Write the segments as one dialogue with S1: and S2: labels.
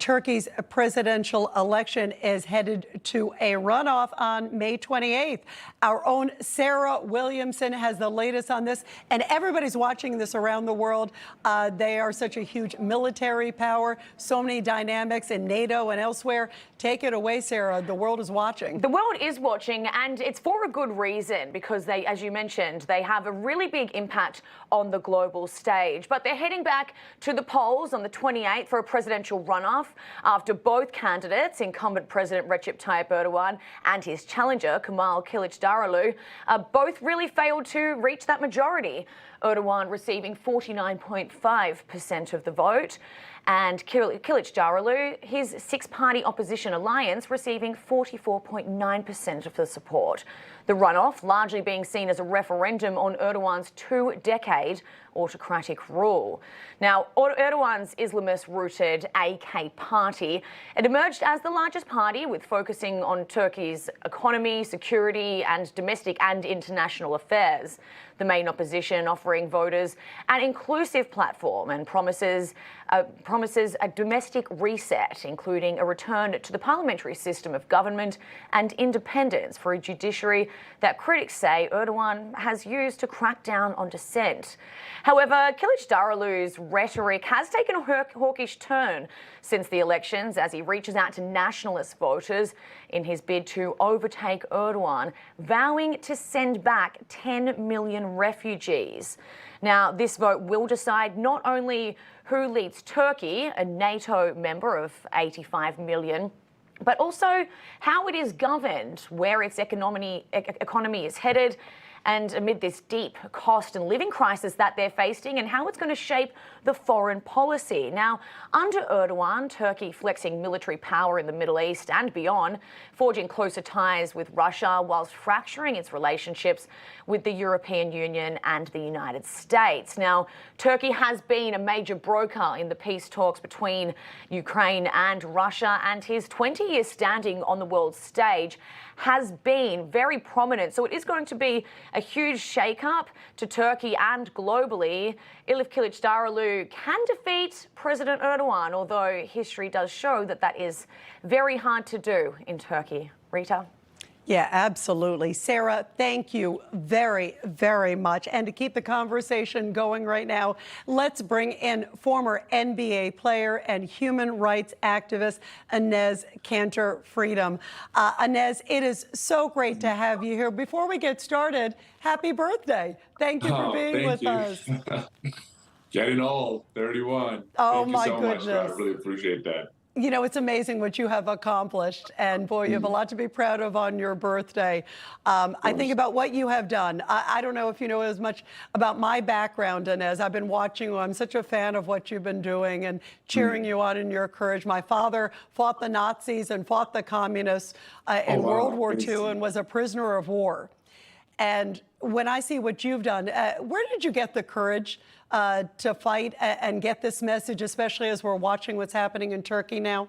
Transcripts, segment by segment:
S1: Turkey's presidential election is headed to a runoff on May 28th. Our own Sarah Williamson has the latest on this, and everybody's watching this around the world. They are such a huge military power, so many dynamics in NATO and elsewhere. Take it away, Sarah. The world is watching.
S2: The world is watching, and it's for a good reason, because they, as you mentioned, they have a really big impact on the global stage. But they're heading back to the polls on the 28th for a presidential runoff after both candidates, incumbent President Recep Tayyip Erdogan and his challenger Kemal Kılıçdaroğlu, both really failed to reach that majority. Erdogan receiving 49.5% of the vote, and Kılıçdaroğlu, his six-party opposition alliance, receiving 44.9% of the support. The runoff largely being seen as a referendum on Erdogan's two-decade autocratic rule. Now, Erdogan's Islamist-rooted AK party, it emerged as the largest party, with focusing on Turkey's economy, security, and domestic and international affairs. The main opposition offering voters an inclusive platform and promises a domestic reset, including a return to the parliamentary system of government and independence for a judiciary that critics say Erdogan has used to crack down on dissent. However, Kılıçdaroğlu's rhetoric has taken a hawkish turn since the elections, as he reaches out to nationalist voters in his bid to overtake Erdogan, vowing to send back 10 million refugees. Now, this vote will decide not only who leads Turkey, a NATO member of 85 million, but also how it is governed, where its economy is headed, and amid this deep cost and living crisis that they're facing, and how it's going to shape the foreign policy. Now, under Erdogan, Turkey flexing military power in the Middle East and beyond, forging closer ties with Russia whilst fracturing its relationships with the European Union and the United States. Now, Turkey has been a major broker in the peace talks between Ukraine and Russia, and his 20-year standing on the world stage has been very prominent. So it is going to be a huge shake-up to Turkey and globally if Kılıçdaroğlu can defeat President Erdogan, although history does show that that is very hard to do in Turkey. Rita?
S1: Yeah, absolutely. Sarah, thank you very, very much. And to keep the conversation going right now, let's bring in former NBA player and human rights activist Enes Kanter Freedom. Enes, it is so great to have you here. Before we get started, happy birthday. Thank you for being with us.
S3: Getting old, 31.
S1: Oh,
S3: thank you
S1: my
S3: so
S1: goodness.
S3: much. I really appreciate that.
S1: You know, it's amazing what you have accomplished, and boy, you have a lot to be proud of on your birthday. I think about what you have done. I don't know if you know as much about my background, Enes. I've been watching you. I'm such a fan of what you've been doing and cheering you on in your courage. My father fought the Nazis and fought the communists in World War II and was a prisoner of war. And when I see what you've done, where did you get the courage to fight and get this message, especially as we're watching what's happening in Turkey now?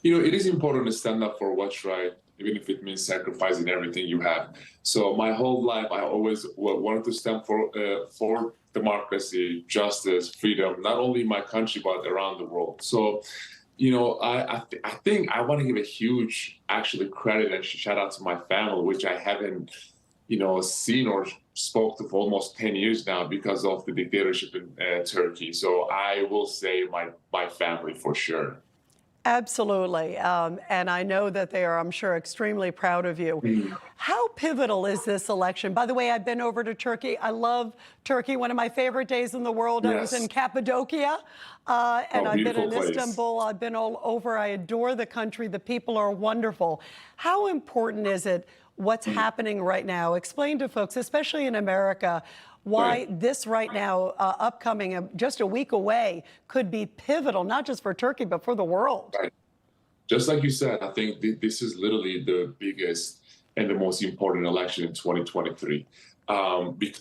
S3: You know, it is important to stand up for what's right, even if it means sacrificing everything you have. So my whole life, I always wanted to stand for democracy, justice, freedom, not only in my country, but around the world. So, you know, I think I want to give a huge, actually, credit and shout out to my family, which I haven't, you know, seen or spoke to for almost 10 years now because of the dictatorship in Turkey. So I will say my family for sure.
S1: Absolutely. And I know that they are, I'm sure, extremely proud of you. How pivotal is this election? By the way, I've been over to Turkey. I love Turkey. One of my favorite days in the world. Yes. I was in Cappadocia, and I've been in Istanbul. I've been all over. I adore the country. The people are wonderful. How important is it what's happening right now? Explain to folks, especially in America, why this right now, upcoming, just a week away, could be pivotal, not just for Turkey, but for the world.
S3: Right. Just like you said, I think this is literally the biggest and the most important election in 2023.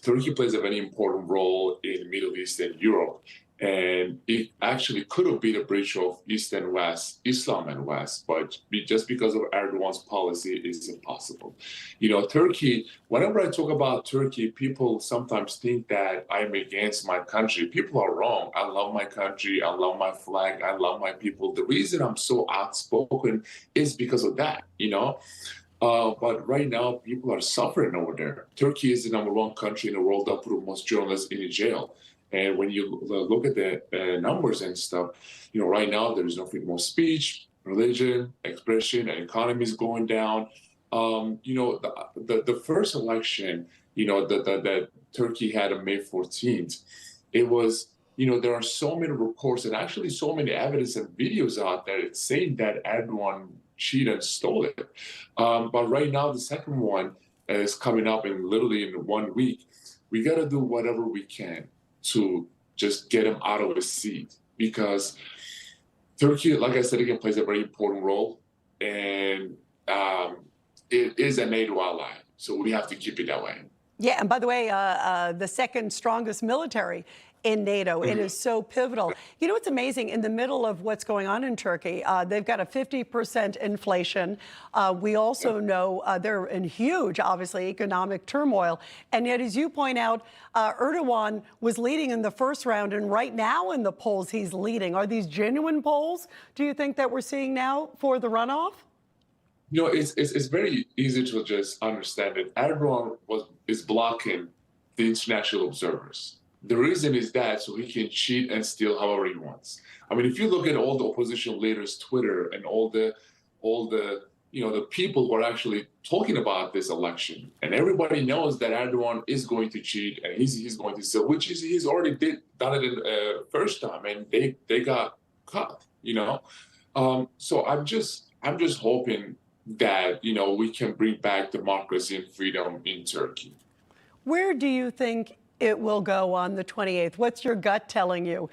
S3: Turkey plays a very important role in the Middle East and Europe. And it actually could have been a bridge of East and West, Islam and West, but just because of Erdogan's policy, it's impossible. Turkey, whenever I talk about Turkey, people sometimes think that I'm against my country. People are wrong. I love my country. I love my flag. I love my people. The reason I'm so outspoken is because of that, But right now, people are suffering over there. Turkey is the #1 country in the world that put most journalists in jail. And when you look at the numbers and stuff, right now there is no freedom of speech, religion, expression, and economy is going down. The first election, that Turkey had on May 14th, it was, there are so many reports and actually so many evidence and videos out there. It's saying that Erdogan cheated and stole it. But right now, the second one is coming up literally in 1 week. We got to do whatever we can to just get him out of his seat, because Turkey, like I said again, plays a very important role, and it is a NATO ally, so we have to keep it that way.
S1: Yeah, and by the way, the second strongest military in NATO. It is so pivotal. It's amazing. In the middle of what's going on in Turkey, they've got a 50% inflation. We also know they're in huge, obviously, economic turmoil. And yet, as you point out, Erdogan was leading in the first round, and right now in the polls, he's leading. Are these genuine polls, do you think, that we're seeing now for the runoff?
S3: It's very easy to just understand that Erdogan is blocking the international observers. The reason is that so he can cheat and steal however he wants. I mean, if you look at all the opposition leaders' Twitter and all the the people who are actually talking about this election, and everybody knows that Erdogan is going to cheat and he's going to steal, which is he's already done it in first time, and they got caught. So I'm just hoping that we can bring back democracy and freedom in Turkey.
S1: Where do you think it will go on the 28th? What's your gut telling you?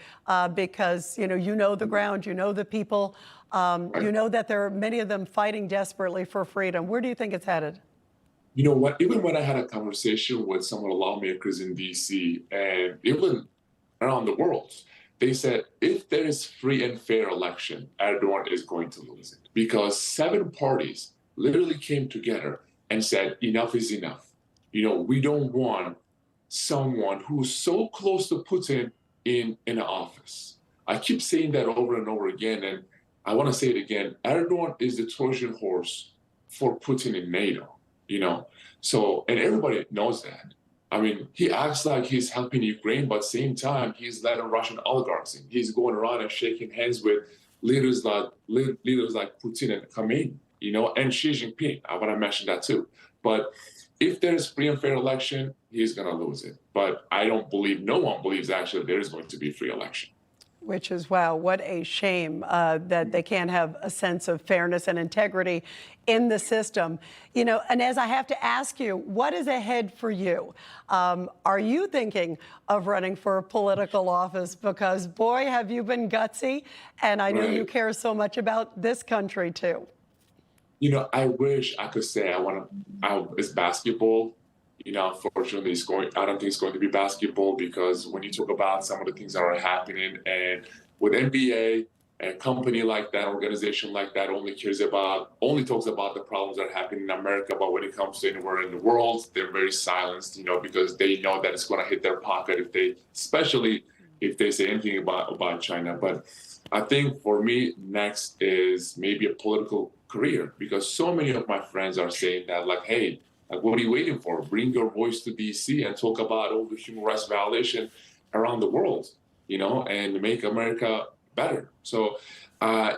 S1: Because, you know the ground, you know the people, you know that there are many of them fighting desperately for freedom. Where do you think it's headed?
S3: You know what? Even when I had a conversation with some of the lawmakers in D.C. and even around the world, they said if there is free and fair election, Erdogan is going to lose it. Because 7 parties literally came together and said, enough is enough. We don't want someone who's so close to Putin in office. I keep saying that over and over again, and I want to say it again. Erdogan is the Trojan horse for Putin in NATO, So, and everybody knows that. I mean, he acts like he's helping Ukraine, but at the same time, he's letting Russian oligarchs in. He's going around and shaking hands with leaders like Putin and Khamenei, and Xi Jinping. I want to mention that too. But if there's free and fair election, he's going to lose it. But I don't believe, no one believes actually there is going to be a free election.
S1: Which is, wow, what a shame that they can't have a sense of fairness and integrity in the system. Inez, I have to ask you, what is ahead for you? Are you thinking of running for a political office? Because, boy, have you been gutsy. And I know you care so much about this country, too.
S3: I wish I could say it's basketball. Unfortunately, I don't think it's going to be basketball, because when you talk about some of the things that are happening, and with NBA, a company like that, organization like that only talks about the problems that are happening in America, but when it comes to anywhere in the world, they're very silenced, because they know that it's going to hit their pocket especially if they say anything about China. But I think for me, next is maybe a political career, because so many of my friends are saying that, like, hey, what are you waiting for? Bring your voice to D.C. and talk about all the human rights violation around the world, and make America better. So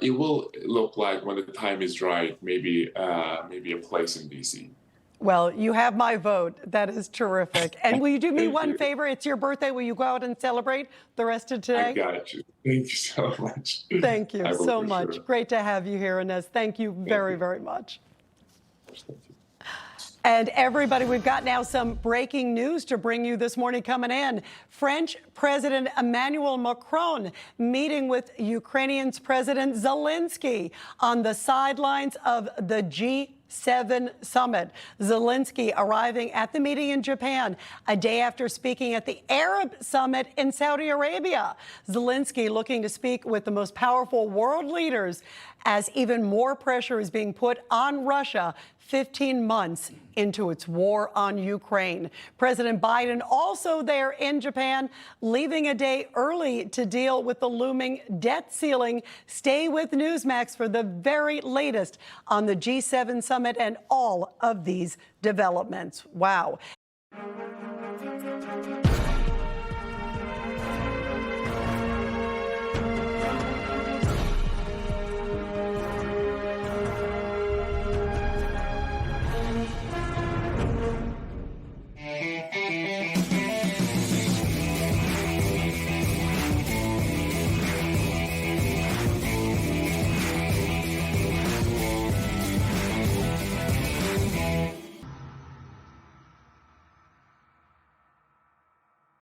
S3: it will look like, when the time is right, maybe a place in D.C.
S1: Well, you have my vote. That is terrific. And will you do me one favor? It's your birthday. Will you go out and celebrate the rest of today?
S3: I got you. Thank you so much.
S1: Thank you so much. Sure. Great to have you here, Inez. Thank you very, very much.
S3: Thank you.
S1: And everybody, we've got now some breaking news to bring you this morning coming in. French President Emmanuel Macron meeting with Ukrainian President Zelensky on the sidelines of the G20 G7 summit. Zelensky arriving at the meeting in Japan a day after speaking at the Arab summit in Saudi Arabia. Zelensky looking to speak with the most powerful world leaders as even more pressure is being put on Russia 15 months into its war on Ukraine. President Biden also there in Japan, leaving a day early to deal with the looming debt ceiling. Stay with Newsmax for the very latest on the G7 summit and all of these developments. Wow.